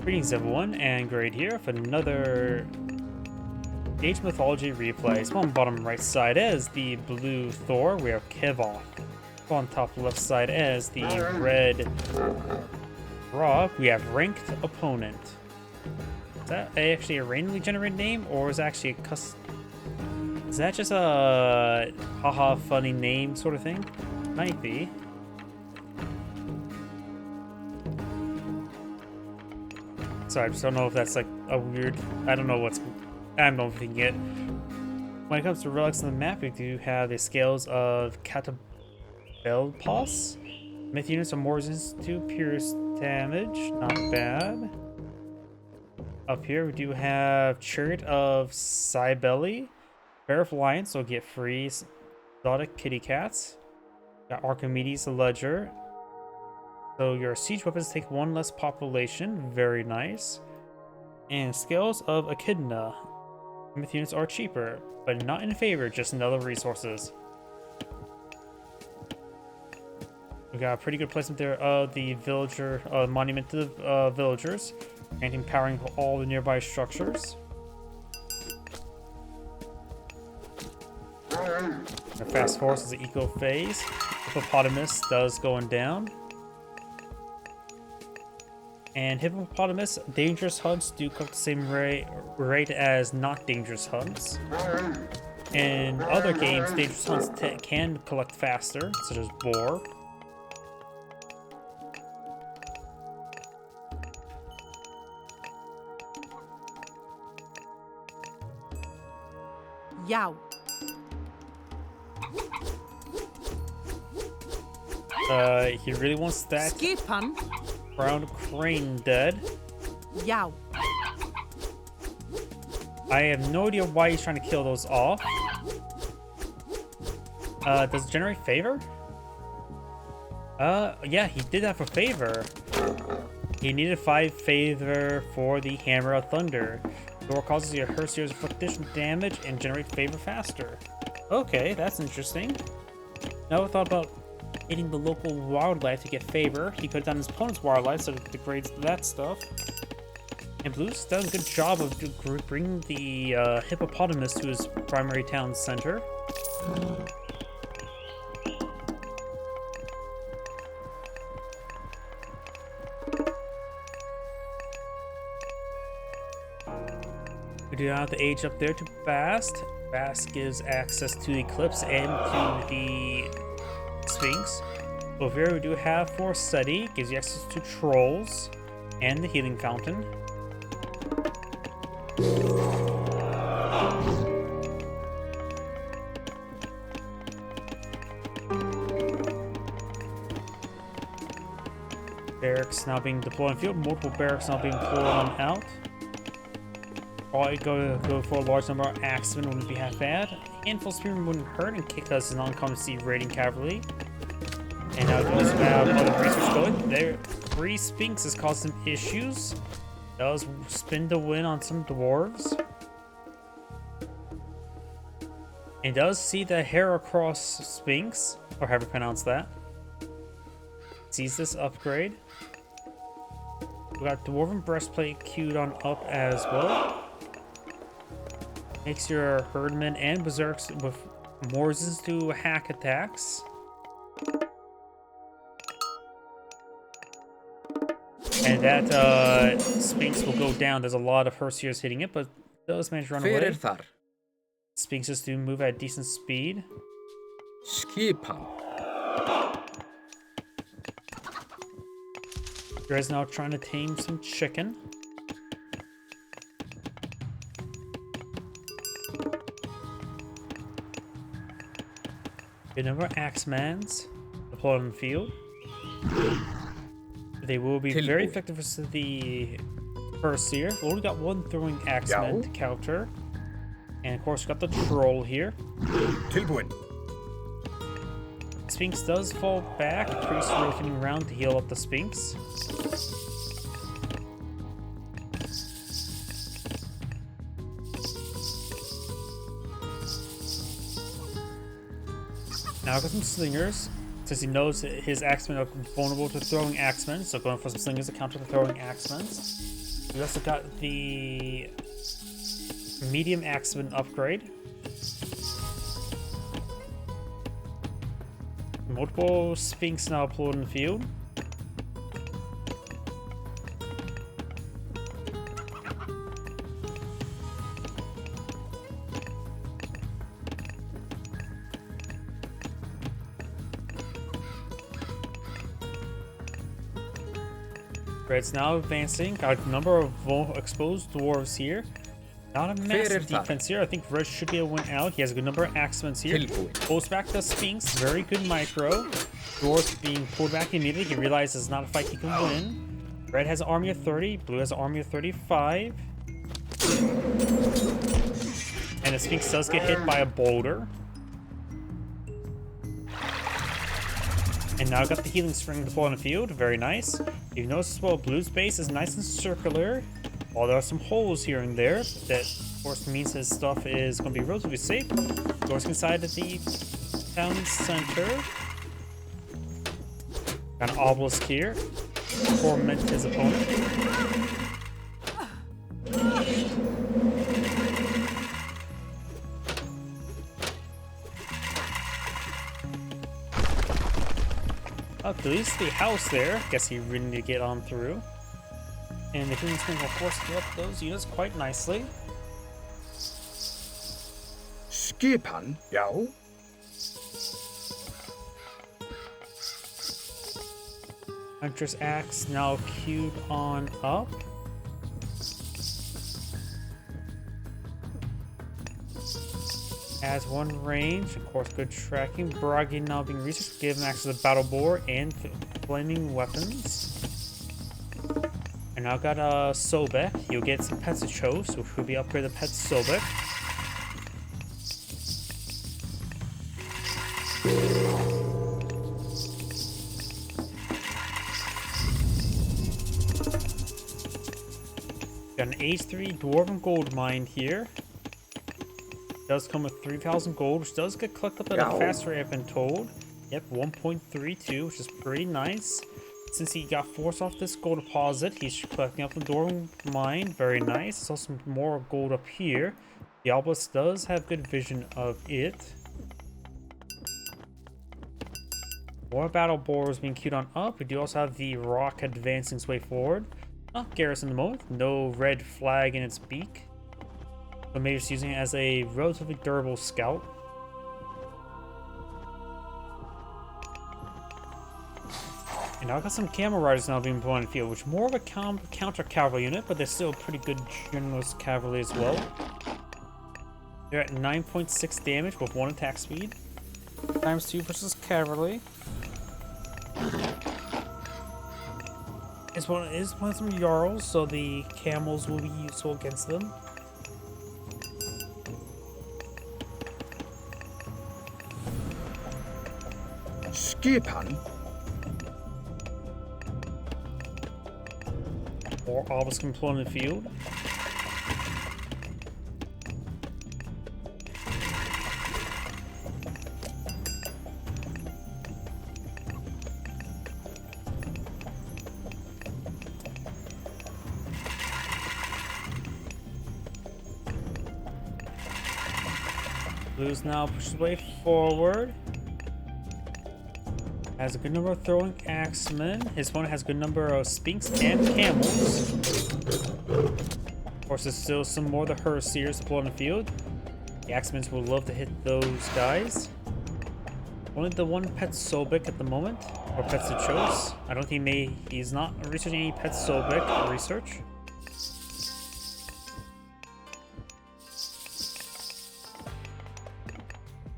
Greetings everyone, and Grade here for another Age Mythology Replay. So on the bottom right side is the blue Thor, we have Kvoth. On top left side is the red Rock, we have Ranked Opponent. Is that actually a randomly generated name, or is that actually a is that just a haha funny name sort of thing? Might be. Sorry, I just don't know if that's like a weird. I don't know if we can get. When it comes to relics on the map, we do have the scales of Catabelpos. Myth units are more resistant to pierce damage. Not bad. Up here, we do have Chariot of Cybele. Bear of Lions, so get free exotic kitty cats. Got Archimedes the Ledger. So your siege weapons take one less population. Very nice. And Scales of Echidna. Myth units are cheaper, but not in favor, just in other resources. We got a pretty good placement there of the villager monument to the villagers, and empowering all the nearby structures. The fast force is the eco phase. Hippopotamus does going down. And hippopotamus dangerous hunts do collect the same rate as not dangerous hunts. In other games, dangerous hunts can collect faster, such as boar. Yow. He really wants that Skipan. brown crane dead. Yow. I have no idea why he's trying to kill those off. Does it generate favor? Yeah, he did that for favor. He needed 5 favor for the Hammer of Thunder. Thor causes your Herseers inflict additional damage and generate favor faster. Okay, that's interesting. Never thought about hitting the local wildlife to get favor. He could have done his opponent's wildlife so it degrades that stuff. And Blue's done a good job of bringing the hippopotamus to his primary town center. We do have the age up there to Bast. Bast gives access to the Eclipse and to the Sphinx. Over here we do have Forseti, gives you access to Trolls and the Healing Fountain. Barracks now being deployed in field, multiple barracks now being pulled on out. Probably go for a large number of axemen wouldn't be half bad. Handful of spearmen wouldn't hurt, and kick us an uncommon see raiding cavalry. And now we also have other research going. There, 3 Sphinxes cause some issues. Does spin to win on some dwarves. And does see the Heracross Sphinx, or however you pronounce that. Sees this upgrade. We got Dwarven Breastplate queued on up as well. Makes your Herdmen and Berserks with more resistance to hack attacks. And that Sphinx will go down. There's a lot of Herseers hitting it, but does manage to run away. Sphinxes do move at decent speed. Skipan. Dre's now trying to tame some chicken. Good number of Axemans deployed on the field. They will be very effective for the Herseer. We only got 1 throwing Axeman to counter. And of course, we got the Troll here. Tilbuin. Sphinx does fall back. Priest rotating around to heal up the Sphinx. Now got some slingers. Since he knows that his axemen are vulnerable to throwing axemen, so going for some slingers to counter the throwing axemen. We also got the medium axeman upgrade. Multiple Sphinx now deployed in the field. Red's now advancing. Got a number of exposed dwarves here. Not a massive defense here. I think Red should be able to win out. He has a good number of axemans here. Pulls back the Sphinx. Very good micro. Dwarf being pulled back immediately. He realizes it's not a fight he can win. Red has an army of 30. Blue has an army of 35. And the Sphinx does get hit by a boulder. And now got the healing string deployed on the field. Very nice. You've noticed as well, Blue's base is nice and circular. While there are some holes here and there, that of course means his stuff is going to be relatively safe. Goes inside of the town center. Got an obelisk here. Torment his opponent. At least the house there. Guess he really need to get on through. And the healing string will force fill up those units quite nicely. skipan, já. Hunter's Axe now queued on up. Has one range, of course, good tracking. Bragi now being researched, give him access to the battle board and flaming weapons. And now got Sobek. He'll get some pets to chose, which will be upgraded to Pet Sobek. Got an H3 Dwarven Gold Mine here. Does come with 3,000 gold, which does get collected up at a faster rate, I've been told. Yep, 1.32, which is pretty nice. Since he got forced off this gold deposit, he's collecting up the Dwarven Mine. Very nice. There's also more gold up here. The obelisk does have good vision of it. More battle boards being queued on up. We do also have the rock advancing its way forward. Not garrison at the moment. No red flag in its beak. But maybe just using it as a relatively durable scout. And now I've got some camel riders now being put on the field, which more of a counter cavalry unit, but they're still a pretty good generalist cavalry as well. They're at 9.6 damage with 1 attack speed. ×2 versus cavalry. This one is playing some Jarls, so the camels will be useful against them. skipan, More obelisk employed in the field. Blue's now pushes his way forward. Has a good number of throwing axemen. His opponent has a good number of Sphinx and camels. Of course, there's still some more of the Herseers deployed in the field. The axemen will love to hit those guys. Only the one Pet Sobek at the moment, or Pets to chose. I don't think he's not researching any Pet Sobek research.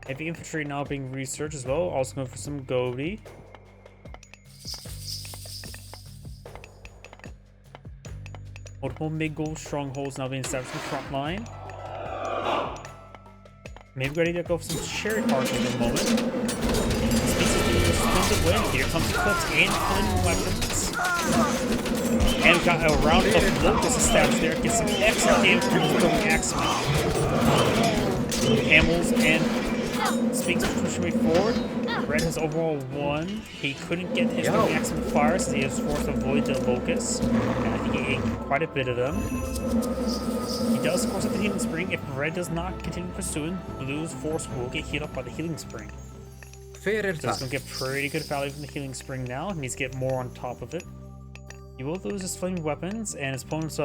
Heavy infantry now being researched as well. Also going for some Gobi. Multiple mid-gold strongholds now being established in the front line. Maybe ready to go for some chariot archers in a moment. This piece is doing a splendid win. Here comes the clips and flaming weapons. And got a round of locusts established there. Gets some excellent damage from the throwing axemen. Camels and Sphinx push way forward. Red has overall won. He couldn't get his throwing axe with fire, so he was forced to avoid the locusts. And I think he ate quite a bit of them. He does force up the healing spring. If Red does not continue pursuing, Blue's force will get healed up by the healing spring. Fair So he's gonna get pretty good value from the healing spring now. He needs to get more on top of it. He will lose his flaming weapons, and his opponent's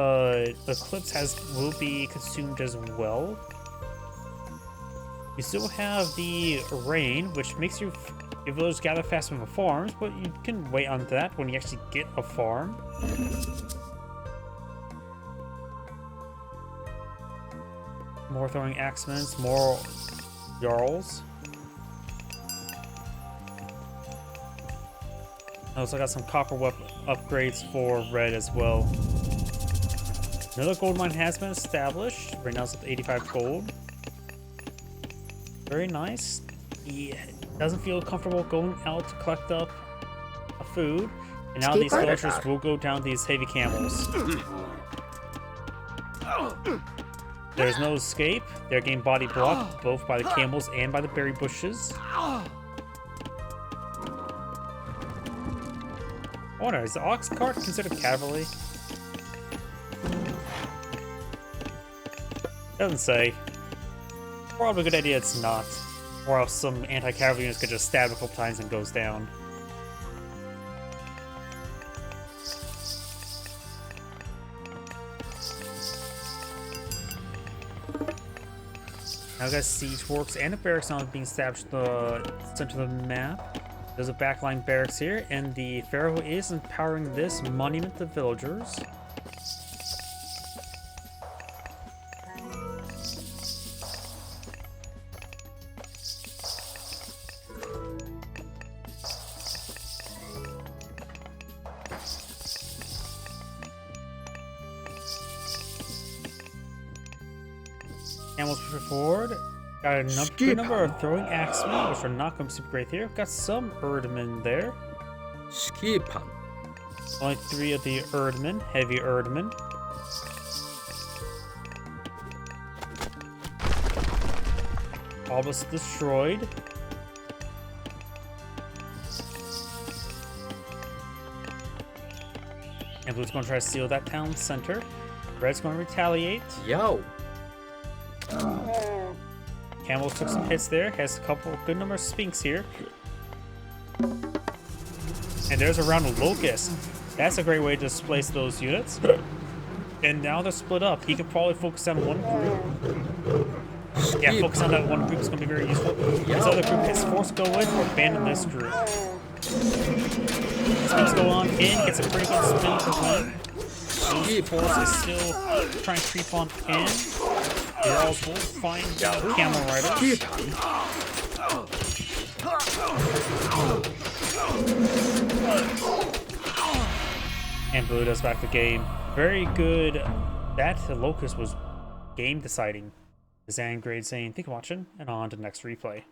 Eclipse will be consumed as well. You still have the rain, which makes your villagers gather faster from the farms, but you can wait on that when you actually get a farm. More throwing axemen, more jarls. I also got some copper weapon upgrades for Red as well. Another gold mine has been established. Right now it's at 85 gold. Very nice. He doesn't feel comfortable going out to collect up food. And now these villagers will go down these heavy camels. There's no escape. They're getting body blocked both by the camels and by the berry bushes. I wonder, is the ox cart considered cavalry? Doesn't say. Probably a good idea it's not. Or else some anti-cavalry units could just stab a couple times and goes down. Now I got siege works and a barracks now being established in the center of the map. There's a backline barracks here, and the Pharaoh is empowering this monument to villagers. Camels push forward. Got a good number of throwing axemen, which are not going to be super great here. Got some Erdmen there. Skipan. Only 3 of the Erdmen, heavy Erdmen. Almost destroyed. And Blue's going to try to steal that town center. Red's going to retaliate. Yo. Camel took some hits there. Has a couple good number of Sphinx here. And there's a round of Locust. That's a great way to displace those units. And now they're split up. He could probably focus on one group. Yeah, focus on that one group is going to be very useful. This other group is forced to go in or abandon this group. Sphinx go on in, gets a pretty good spin for one. Blue's force is still trying to creep on in. The Jarls will find the camel riders. And Blue does back the game. Very good. That Locust was game deciding. Zan Grade saying, thank you for watching, and on to the next replay.